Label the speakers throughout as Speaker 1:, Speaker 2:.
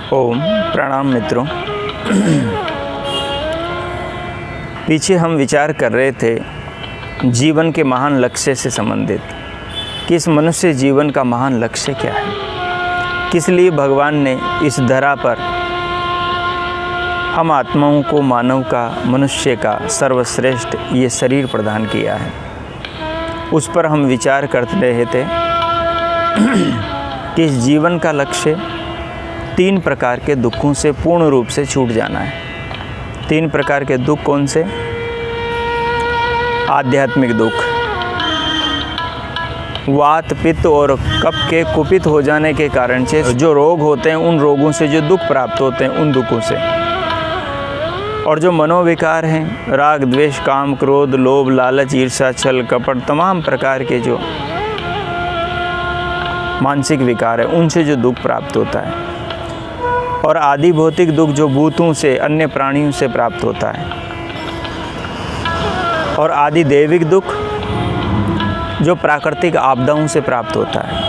Speaker 1: ओम प्रणाम मित्रों। पीछे हम विचार कर रहे थे जीवन के महान लक्ष्य से संबंधित कि इस मनुष्य जीवन का महान लक्ष्य क्या है, किस लिए भगवान ने इस धरा पर हम आत्माओं को मानव का, मनुष्य का सर्वश्रेष्ठ ये शरीर प्रदान किया है। उस पर हम विचार करते रहे थे कि इस जीवन का लक्ष्य 3 प्रकार के दुखों से पूर्ण रूप से छूट जाना है। 3 प्रकार के दुख कौन से? आध्यात्मिक दुख, वात, पित्त और कफ के कुपित हो जाने के कारण से जो रोग होते हैं, उन रोगों से जो दुख प्राप्त होते हैं, उन दुखों से। और जो मनोविकार हैं, राग, द्वेष, काम, क्रोध, लोभ, लालच, ईर्ष्या, छल, कपट, तमाम प्रकार के जो मानसिक विकार है, उनसे जो दुख प्राप्त होता है। और आदि भौतिक दुख जो भूतों से, अन्य प्राणियों से प्राप्त होता है। और आदि दैविक दुख जो प्राकृतिक आपदाओं से प्राप्त होता है।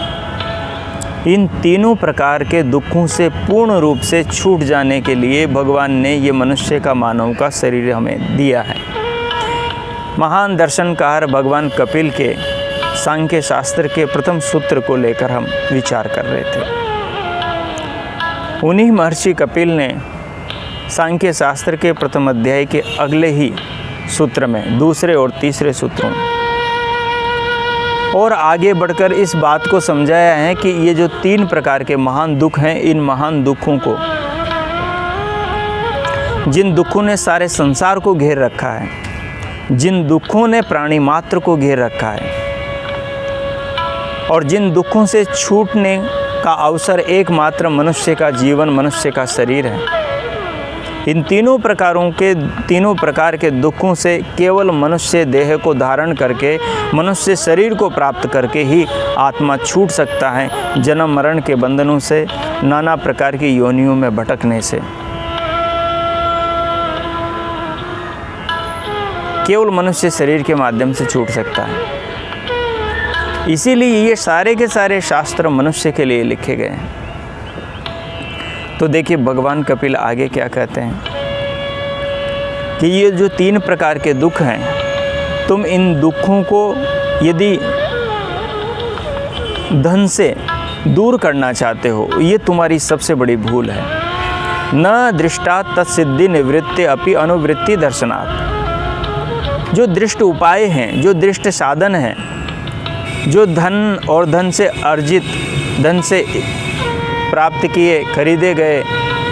Speaker 1: इन तीनों प्रकार के दुखों से पूर्ण रूप से छूट जाने के लिए भगवान ने ये मनुष्य का, मानव का शरीर हमें दिया है। महान दर्शनकार भगवान कपिल के सांख्य शास्त्र के प्रथम सूत्र को लेकर हम विचार कर रहे थे। उन्हीं महर्षि कपिल ने सांख्य शास्त्र के प्रथम अध्याय के अगले ही सूत्र में, दूसरे और तीसरे सूत्रों में और आगे बढ़कर इस बात को समझाया है कि ये जो 3 प्रकार के महान दुख हैं, इन महान दुखों को, जिन दुखों ने सारे संसार को घेर रखा है, जिन दुखों ने प्राणी मात्र को घेर रखा है और जिन दुखों से छूटने का अवसर एकमात्र मनुष्य का जीवन, मनुष्य का शरीर है, इन तीनों प्रकार के दुखों से केवल मनुष्य देह को धारण करके, मनुष्य शरीर को प्राप्त करके ही आत्मा छूट सकता है जन्म मरण के बंधनों से, नाना प्रकार की योनियों में भटकने से। केवल मनुष्य शरीर के माध्यम से छूट सकता है। इसीलिए ये सारे के सारे शास्त्र मनुष्य के लिए लिखे गए हैं। तो देखिए भगवान कपिल आगे क्या कहते हैं कि ये जो 3 प्रकार के दुख हैं, तुम इन दुखों को यदि धन से दूर करना चाहते हो, ये तुम्हारी सबसे बड़ी भूल है। न दृष्टात् तत्सिद्धि निवृत्ति अपि अनुवृत्ति दर्शनात्। जो दृष्ट उपाय हैं, जो दृष्ट साधन हैं, जो धन और धन से अर्जित, धन से प्राप्त किए, खरीदे गए,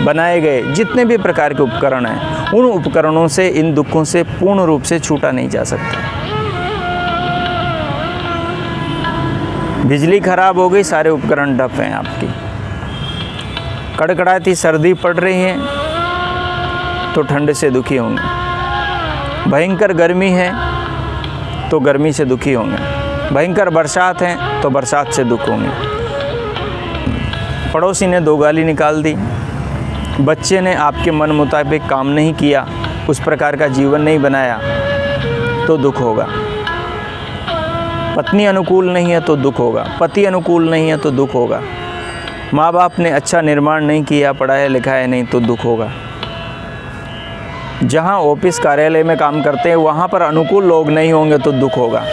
Speaker 1: बनाए गए जितने भी प्रकार के उपकरण हैं, उन उपकरणों से, इन दुखों से पूर्ण रूप से छूटा नहीं जा सकता। बिजली खराब हो गई, सारे उपकरण डफ हैं आपकी। कड़कड़ाती सर्दी पड़ रही है तो ठंड से दुखी होंगे। भयंकर गर्मी है तो गर्मी से दुखी होंगे। भयंकर बरसात है तो बरसात से दुख होंगे। पड़ोसी ने 2 गाली निकाल दी, बच्चे ने आपके मन मुताबिक काम नहीं किया, उस प्रकार का जीवन नहीं बनाया तो दुख होगा। पत्नी अनुकूल नहीं है तो दुख होगा। पति अनुकूल नहीं है तो दुख होगा। माँ बाप ने अच्छा निर्माण नहीं किया, पढ़ाया लिखाया नहीं तो दुख होगा। जहाँ ऑफिस कार्यालय में काम करते हैं वहाँ पर अनुकूल लोग नहीं होंगे तो दुख होगा।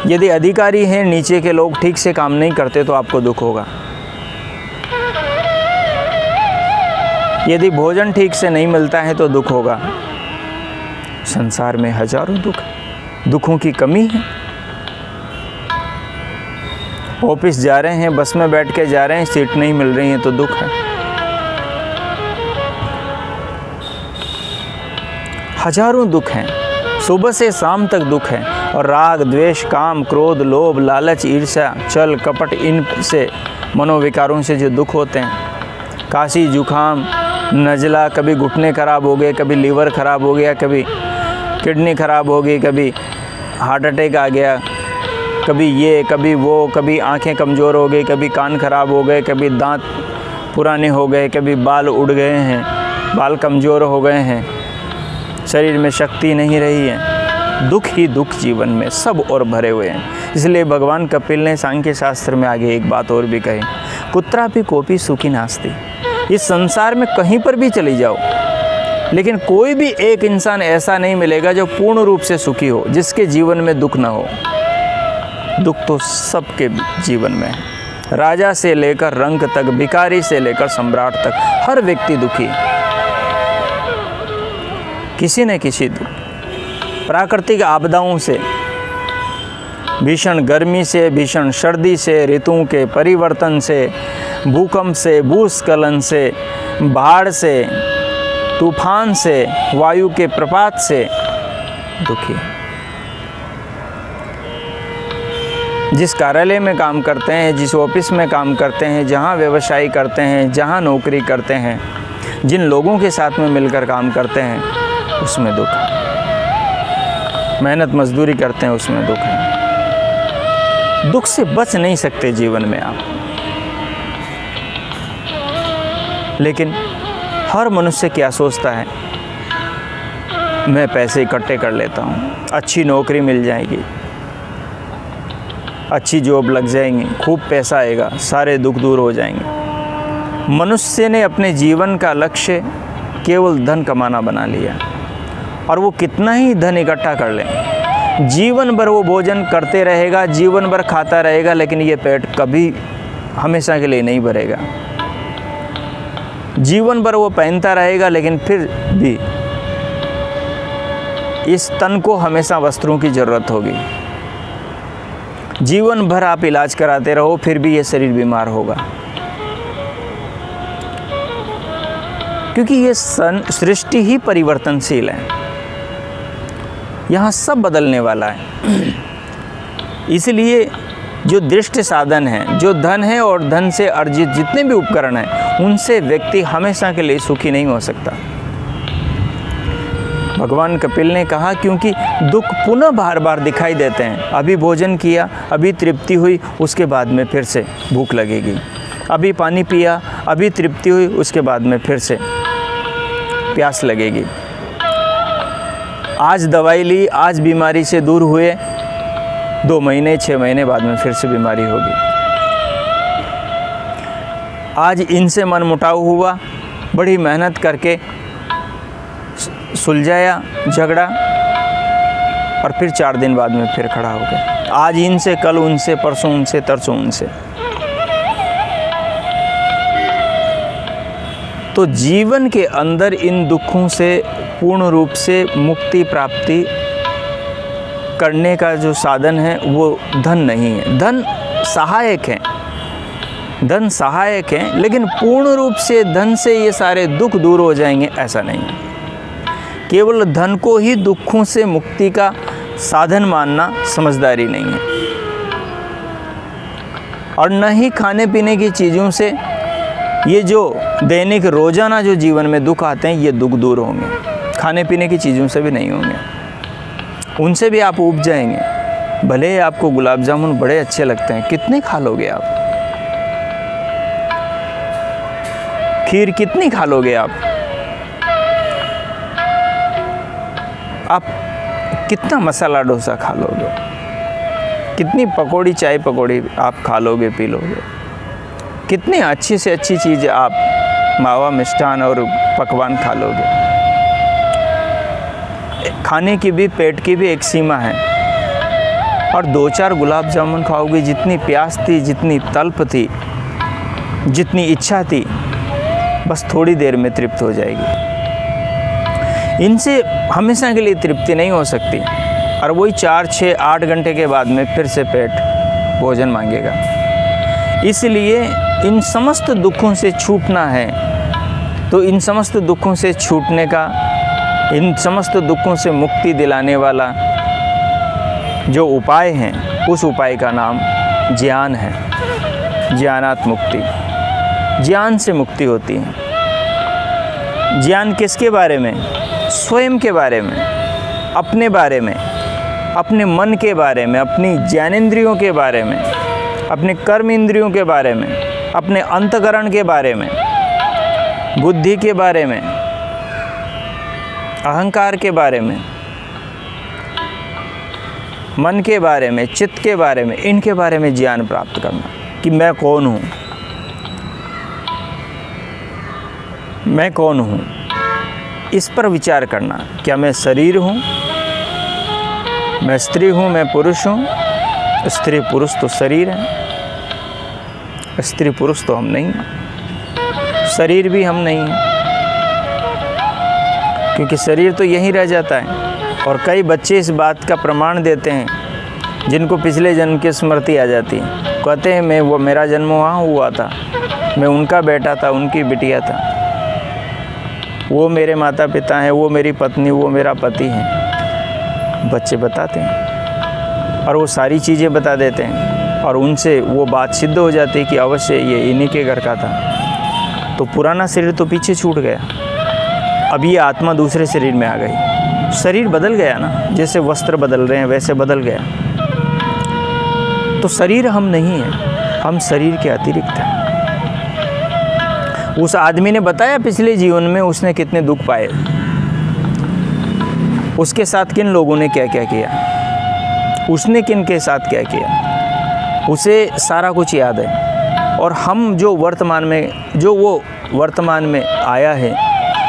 Speaker 1: यदि अधिकारी हैं, नीचे के लोग ठीक से काम नहीं करते तो आपको दुख होगा। यदि भोजन ठीक से नहीं मिलता है तो दुख होगा। संसार में हजारों दुख, दुखों की कमी है। ऑफिस जा रहे हैं, बस में बैठ के जा रहे हैं, सीट नहीं मिल रही है तो दुख है। हजारों दुख हैं, सुबह से शाम तक दुख है। और राग, द्वेष, काम, क्रोध, लोभ, लालच, ईर्ष्या, छल, कपट, इन से मनोविकारों से जो दुख होते हैं, काशी, जुखाम, नज़ला, कभी घुटने खराब हो गए, कभी लीवर खराब हो गया, कभी किडनी खराब हो गई, कभी हार्ट अटैक आ गया, कभी ये, कभी वो, कभी आंखें कमज़ोर हो गई, कभी कान खराब हो गए, कभी दांत पुराने हो गए, कभी बाल उड़ गए हैं, बाल कमज़ोर हो गए हैं, शरीर में शक्ति नहीं रही है। दुख ही दुख जीवन में सब और भरे हुए हैं। इसलिए भगवान कपिल ने सांख्य शास्त्र में आगे एक बात और भी कही, कुत्रापि कोपि सुखी नास्ति। इस संसार में कहीं पर भी चली जाओ, लेकिन कोई भी एक इंसान ऐसा नहीं मिलेगा जो पूर्ण रूप से सुखी हो, जिसके जीवन में दुख न हो। दुख तो सबके जीवन में है। राजा से लेकर रंक तक, भिखारी से लेकर सम्राट तक, हर व्यक्ति दुखी है, किसी न किसी दुख। प्राकृतिक आपदाओं से, भीषण गर्मी से, भीषण सर्दी से, ऋतुओं के परिवर्तन से, भूकंप से, भूस्खलन से, बाढ़ से, तूफान से, वायु के प्रपात से दुखी। जिस कार्यालय में काम करते हैं, जिस ऑफिस में काम करते हैं, जहाँ व्यवसाय करते हैं, जहाँ नौकरी करते हैं, जिन लोगों के साथ में मिलकर काम करते हैं, उसमें दुख है। मेहनत मजदूरी करते हैं, उसमें दुख है। दुख से बच नहीं सकते जीवन में आप। लेकिन हर मनुष्य क्या सोचता है, मैं पैसे इकट्ठे कर लेता हूँ, अच्छी नौकरी मिल जाएगी, अच्छी जॉब लग जाएंगी, खूब पैसा आएगा, सारे दुख दूर हो जाएंगे। मनुष्य ने अपने जीवन का लक्ष्य केवल धन कमाना बना लिया, और वो कितना ही धन इकट्ठा कर ले, जीवन भर वो भोजन करते रहेगा, जीवन भर खाता रहेगा, लेकिन ये पेट कभी हमेशा के लिए नहीं भरेगा। जीवन भर वो पहनता रहेगा, लेकिन फिर भी इस तन को हमेशा वस्त्रों की ज़रूरत होगी। जीवन भर आप इलाज कराते रहो, फिर भी ये शरीर बीमार होगा, क्योंकि ये सृष्टि ही परिवर्तनशील है। यहाँ सब बदलने वाला है। इसलिए जो दृष्ट साधन है, जो धन है और धन से अर्जित जितने भी उपकरण हैं, उनसे व्यक्ति हमेशा के लिए सुखी नहीं हो सकता। भगवान कपिल ने कहा, क्योंकि दुख पुनः बार बार दिखाई देते हैं। अभी भोजन किया, अभी तृप्ति हुई, उसके बाद में फिर से भूख लगेगी। अभी पानी पिया, अभी तृप्ति हुई, उसके बाद में फिर से प्यास लगेगी। आज दवाई ली, आज बीमारी से दूर हुए, 2 महीने 6 महीने बाद में फिर से बीमारी होगी। आज इनसे मनमुटाव हुआ, बड़ी मेहनत करके सुलझाया झगड़ा, और फिर 4 दिन बाद में फिर खड़ा हो गया। आज इनसे, कल उनसे, परसों उनसे, तरसों उनसे। तो जीवन के अंदर इन दुखों से पूर्ण रूप से मुक्ति प्राप्ति करने का जो साधन है वो धन नहीं है। धन सहायक है, धन सहायक है, लेकिन पूर्ण रूप से धन से ये सारे दुख दूर हो जाएंगे ऐसा नहीं है। केवल धन को ही दुखों से मुक्ति का साधन मानना समझदारी नहीं है, और न ही खाने पीने की चीज़ों से ये जो दैनिक रोजाना जो जीवन में दुख आते हैं, ये दुख दूर होंगे। खाने पीने की चीज़ों से भी नहीं होंगे, उनसे भी आप ऊब जाएंगे। भले आपको गुलाब जामुन बड़े अच्छे लगते हैं, कितने खा लोगे आप? खीर कितनी खा लोगे आप कितना मसाला डोसा खा लोगे? कितनी पकौड़ी, चाय पकौड़ी आप खा लोगे, पी लोगे? कितनी अच्छी से अच्छी चीज़ आप मावा, मिष्ठान और पकवान खा लोगे? खाने की भी, पेट की भी एक सीमा है, और 2-4 गुलाब जामुन खाओगे, जितनी प्यास थी, जितनी तल्प थी, जितनी इच्छा थी, बस थोड़ी देर में तृप्त हो जाएगी। इनसे हमेशा के लिए तृप्ति नहीं हो सकती, और वही 4, 6, 8 घंटे के बाद में फिर से पेट भोजन मांगेगा। इसलिए इन समस्त दुखों से छूटना है, तो इन समस्त दुखों से छूटने का, इन समस्त दुखों से मुक्ति दिलाने वाला जो उपाय हैं, उस उपाय का नाम ज्ञान है। ज्ञानात् मुक्ति, ज्ञान से मुक्ति होती है। ज्ञान किसके बारे में? स्वयं के बारे में, अपने बारे में, अपने मन के बारे में, अपनी ज्ञानेंद्रियों के बारे में, अपने कर्म इंद्रियों के बारे में, अपने अंतःकरण के बारे में, बुद्धि के बारे में, अहंकार के बारे में, मन के बारे में, चित्त के बारे में, इनके बारे में ज्ञान प्राप्त करना कि मैं कौन हूँ, मैं कौन हूँ, इस पर विचार करना। क्या मैं शरीर हूँ, मैं स्त्री हूँ, मैं पुरुष हूँ? स्त्री पुरुष तो शरीर है, स्त्री पुरुष तो हम नहीं हैं, शरीर भी हम नहीं हैं, क्योंकि शरीर तो यहीं रह जाता है। और कई बच्चे इस बात का प्रमाण देते हैं जिनको पिछले जन्म की स्मृति आ जाती है। कहते हैं मैं, वो मेरा जन्म वहाँ हुआ था, मैं उनका बेटा था, उनकी बिटिया था, वो मेरे माता पिता हैं, वो मेरी पत्नी, वो मेरा पति है। बच्चे बताते हैं और वो सारी चीज़ें बता देते हैं और उनसे वो बात सिद्ध हो जाती है कि अवश्य ये इन्हीं के घर का था। तो पुराना शरीर तो पीछे छूट गया, अब ये आत्मा दूसरे शरीर में आ गई। शरीर बदल गया ना, जैसे वस्त्र बदल रहे हैं वैसे बदल गया। तो शरीर हम नहीं हैं, हम शरीर के अतिरिक्त हैं। उस आदमी ने बताया पिछले जीवन में उसने कितने दुख पाए, उसके साथ किन लोगों ने क्या क्या किया, उसने किन के साथ क्या किया, उसे सारा कुछ याद है। और हम जो वर्तमान में, जो वो वर्तमान में आया है,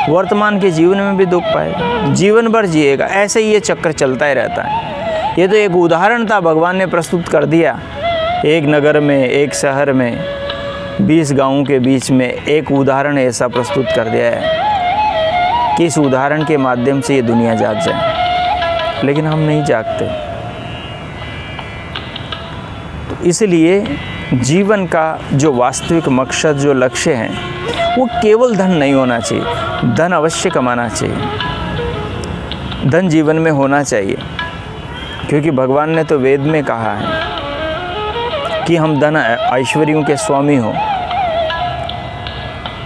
Speaker 1: वर्तमान के जीवन में भी दुख पाएगा, जीवन भर जिएगा। ऐसे ही ये चक्र चलता ही रहता है। ये तो एक उदाहरण था, भगवान ने प्रस्तुत कर दिया। एक नगर में, एक शहर में, 20 गाँवों के बीच में एक उदाहरण ऐसा प्रस्तुत कर दिया है कि इस उदाहरण के माध्यम से ये दुनिया जाग जाए, लेकिन हम नहीं जागते। तो इसलिए जीवन का जो वास्तविक मकसद, जो लक्ष्य है, वो केवल धन नहीं होना चाहिए। धन अवश्य कमाना चाहिए, धन जीवन में होना चाहिए, क्योंकि भगवान ने तो वेद में कहा है कि हम धन ऐश्वर्यों के स्वामी हों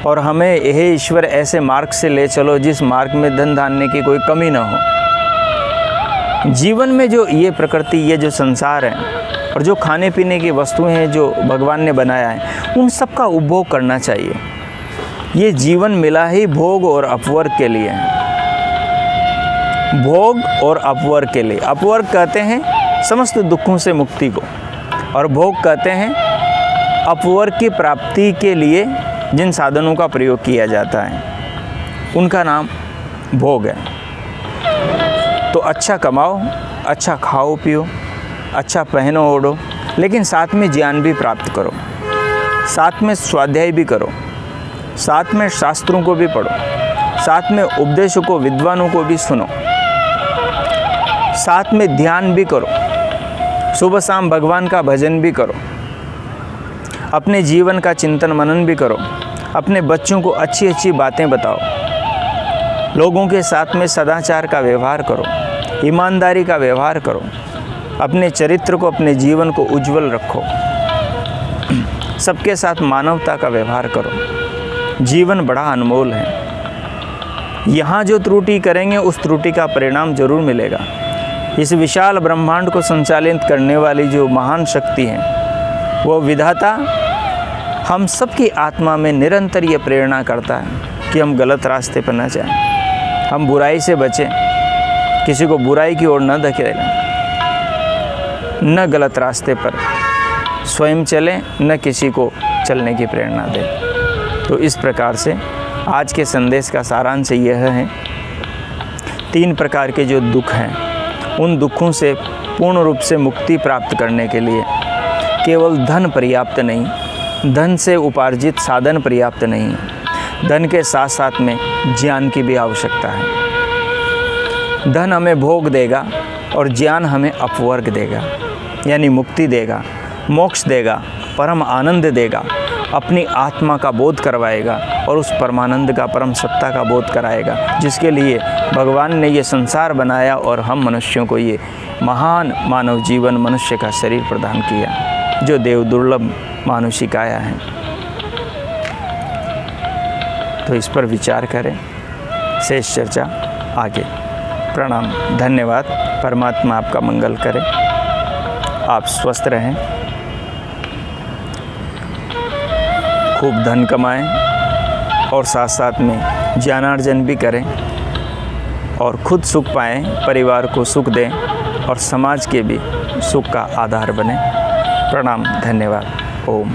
Speaker 1: और हमें यह ईश्वर ऐसे मार्ग से ले चलो जिस मार्ग में धन धान्य की कोई कमी ना हो। जीवन में जो ये प्रकृति, ये जो संसार है और जो खाने पीने की वस्तुएं हैं जो भगवान ने बनाया है, उन सब का उपभोग करना चाहिए। ये जीवन मिला ही भोग और अपवर्ग के लिए है, भोग और अपवर्ग के लिए। अपवर्ग कहते हैं समस्त दुखों से मुक्ति को, और भोग कहते हैं अपवर्ग की प्राप्ति के लिए जिन साधनों का प्रयोग किया जाता है, उनका नाम भोग है। तो अच्छा कमाओ, अच्छा खाओ पियो, अच्छा पहनो ओढ़ो, लेकिन साथ में ज्ञान भी प्राप्त करो, साथ में स्वाध्याय भी करो, साथ में शास्त्रों को भी पढ़ो, साथ में उपदेशों को, विद्वानों को भी सुनो, साथ में ध्यान भी करो, सुबह शाम भगवान का भजन भी करो, अपने जीवन का चिंतन मनन भी करो, अपने बच्चों को अच्छी अच्छी बातें बताओ, लोगों के साथ में सदाचार का व्यवहार करो, ईमानदारी का व्यवहार करो, अपने चरित्र को, अपने जीवन को उज्जवल रखो, सबके साथ मानवता का व्यवहार करो। जीवन बड़ा अनमोल है। यहाँ जो त्रुटि करेंगे उस त्रुटि का परिणाम जरूर मिलेगा। इस विशाल ब्रह्मांड को संचालित करने वाली जो महान शक्ति है, वो विधाता हम सबकी आत्मा में निरंतर ये प्रेरणा करता है कि हम गलत रास्ते पर न जाएं, हम बुराई से बचें, किसी को बुराई की ओर न धकेलें, न गलत रास्ते पर स्वयं चलें, न किसी को चलने की प्रेरणा दें। तो इस प्रकार से आज के संदेश का सारांश यह है, 3 प्रकार के जो दुख हैं, उन दुखों से पूर्ण रूप से मुक्ति प्राप्त करने के लिए केवल धन पर्याप्त नहीं, धन से उपार्जित साधन पर्याप्त नहीं, धन के साथ साथ में ज्ञान की भी आवश्यकता है। धन हमें भोग देगा और ज्ञान हमें अपवर्ग देगा, यानी मुक्ति देगा, मोक्ष देगा, परम आनंद देगा, अपनी आत्मा का बोध करवाएगा और उस परमानंद का, परम सत्ता का बोध कराएगा, जिसके लिए भगवान ने ये संसार बनाया और हम मनुष्यों को ये महान मानव जीवन, मनुष्य का शरीर प्रदान किया, जो देव दुर्लभ मानुषी काया है। तो इस पर विचार करें, शेष चर्चा आगे। प्रणाम, धन्यवाद। परमात्मा आपका मंगल करे, आप स्वस्थ रहें, खूब धन कमाएं और साथ साथ में ज्ञानार्जन भी करें और खुद सुख पाएं, परिवार को सुख दें और समाज के भी सुख का आधार बने। प्रणाम, धन्यवाद। ओम।